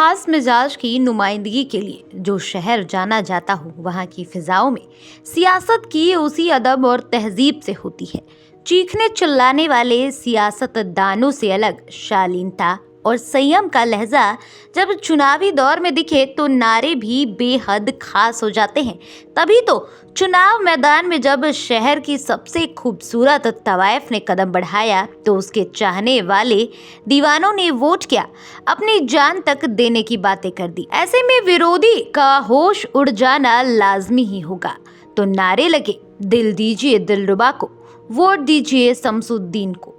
खास मिजाज की नुमाइंदगी के लिए जो शहर जाना जाता हो, वहाँ की फिजाओं में सियासत की उसी अदब और तहजीब से होती है। चीखने चिल्लाने वाले सियासतदानों से अलग शालीनता और संयम का लहजा जब चुनावी दौर में दिखे तो नारे भी बेहद खास हो जाते हैं। तभी तो चुनाव मैदान में जब शहर की सबसे खूबसूरत तवाइफ ने कदम बढ़ाया तो उसके चाहने वाले दीवानों ने वोट किया, अपनी जान तक देने की बातें कर दी। ऐसे में विरोधी का होश उड़ जाना लाजमी ही होगा। तो नारे लगे, दिल दीजिए दिलरुबा को, वोट दीजिए शमसुद्दीन को।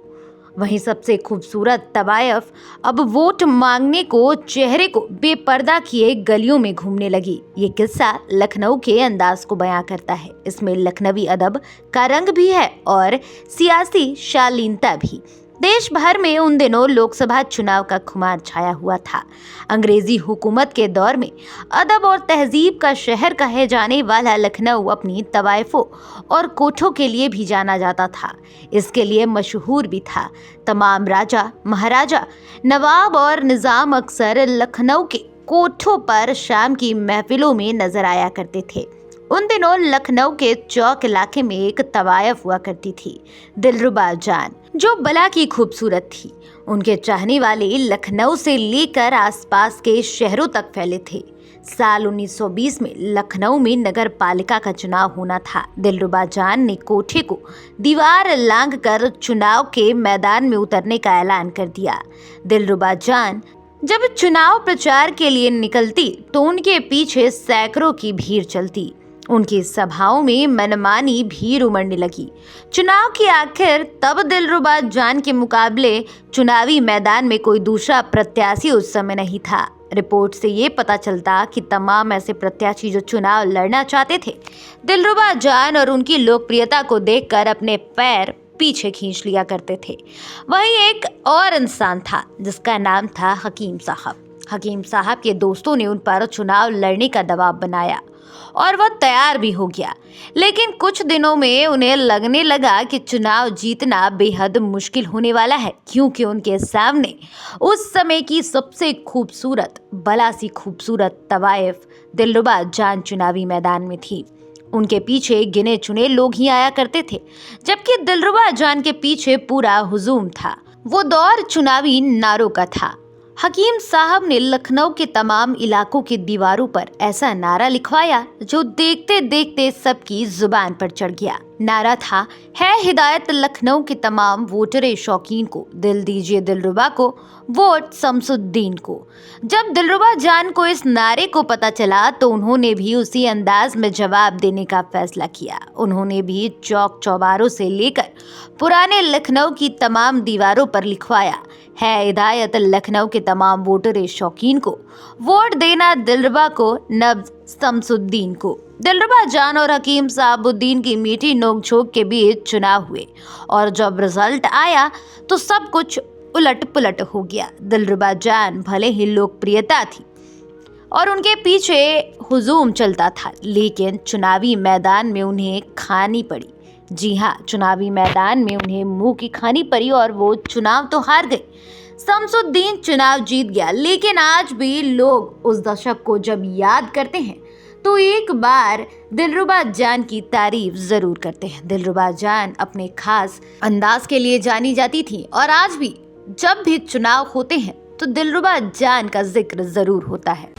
वहीं सबसे खूबसूरत तवायफ अब वोट मांगने को चेहरे को बेपर्दा किए गलियों में घूमने लगी। ये किस्सा लखनऊ के अंदाज को बयां करता है। इसमें लखनवी अदब का रंग भी है और सियासी शालीनता भी। देश भर में उन दिनों लोकसभा चुनाव का खुमार छाया हुआ था। अंग्रेजी हुकूमत के दौर में अदब और तहजीब का शहर कहे जाने वाला लखनऊ अपनी तवाइफों और कोठों के लिए भी जाना जाता था। इसके लिए मशहूर भी था। तमाम राजा, महाराजा, नवाब और निजाम अक्सर लखनऊ के कोठों पर शाम की महफिलों में नजर आया करते थे। उन दिनों लखनऊ के चौक इलाके में एक तवायफ हुआ करती थी, दिलरुबा जान, जो बला की खूबसूरत थी। उनके चाहने वाले लखनऊ से लेकर आसपास के शहरों तक फैले थे। साल 1920 में लखनऊ में नगर पालिका का चुनाव होना था। दिलरुबा जान ने कोठे को दीवार लांघकर चुनाव के मैदान में उतरने का ऐलान कर दिया। दिलरुबा जान जब चुनाव प्रचार के लिए निकलती तो उनके पीछे सैकड़ों की भीड़ चलती। उनकी सभाओं में मनमानी भीड़ उमड़ने लगी। चुनाव की आखिर तब दिलरुबा जान के मुकाबले चुनावी मैदान में कोई दूसरा प्रत्याशी उस समय नहीं था। रिपोर्ट से ये पता चलता कि तमाम ऐसे प्रत्याशी जो चुनाव लड़ना चाहते थे, दिलरुबा जान और उनकी लोकप्रियता को देखकर अपने पैर पीछे खींच लिया करते थे। वहीं एक और इंसान था जिसका नाम था हकीम साहब। हकीम साहब के दोस्तों ने उन पर चुनाव लड़ने का दबाव बनाया और वह तैयार भी हो गया। लेकिन कुछ दिनों में उन्हें लगने लगा कि चुनाव जीतना बेहद मुश्किल होने वाला है, क्योंकि उनके सामने उस समय की सबसे खूबसूरत, बला सी खूबसूरत तवाइफ दिलरुबा जान चुनावी मैदान में थी। उनके पीछे गिने चुने लोग ही आया करते थे, जबकि दिलरुबा जान के पीछे पूरा हुजूम था। वो दौर चुनावी नारों का था। हकीम साहब ने लखनऊ के तमाम इलाकों की दीवारों पर ऐसा नारा लिखवाया जो देखते देखते सबकी जुबान पर चढ़ गया। नारा था, है हिदायत लखनऊ के तमाम वोटरे शौकीन को, दिल दीजिए दिलरुबा को, वोट शमसुद्दीन को। जब दिलरुबा जान को इस नारे को पता चला तो उन्होंने भी उसी अंदाज में जवाब देने का फैसला किया। उन्होंने भी चौक चौबारों से लेकर पुराने लखनऊ की तमाम दीवारों पर लिखवाया, है हिदायत लखनऊ के तमाम वोटरे शौकीन को, वोट देना दिलरुबा को, नब्ज शमसुद्दीन को। दिलरुबा जान और हकीम साहबुद्दीन की मीठी नोकझोंक के बीच चुनाव हुए और जब रिजल्ट आया तो सब कुछ उलट पुलट हो गया। दिलरुबा जान भले ही लोकप्रियता थी और उनके पीछे हुजूम चलता था, लेकिन चुनावी मैदान में उन्हें खानी पड़ी। जी हाँ, चुनावी मैदान में उन्हें मुंह की खानी पड़ी और वो चुनाव तो हार गए। शमसुद्दीन चुनाव जीत गया, लेकिन आज भी लोग उस दशक को जब याद करते हैं तो एक बार दिलरुबा जान की तारीफ जरूर करते हैं। दिलरुबा जान अपने खास अंदाज के लिए जानी जाती थी और आज भी जब भी चुनाव होते हैं तो दिलरुबा जान का जिक्र जरूर होता है।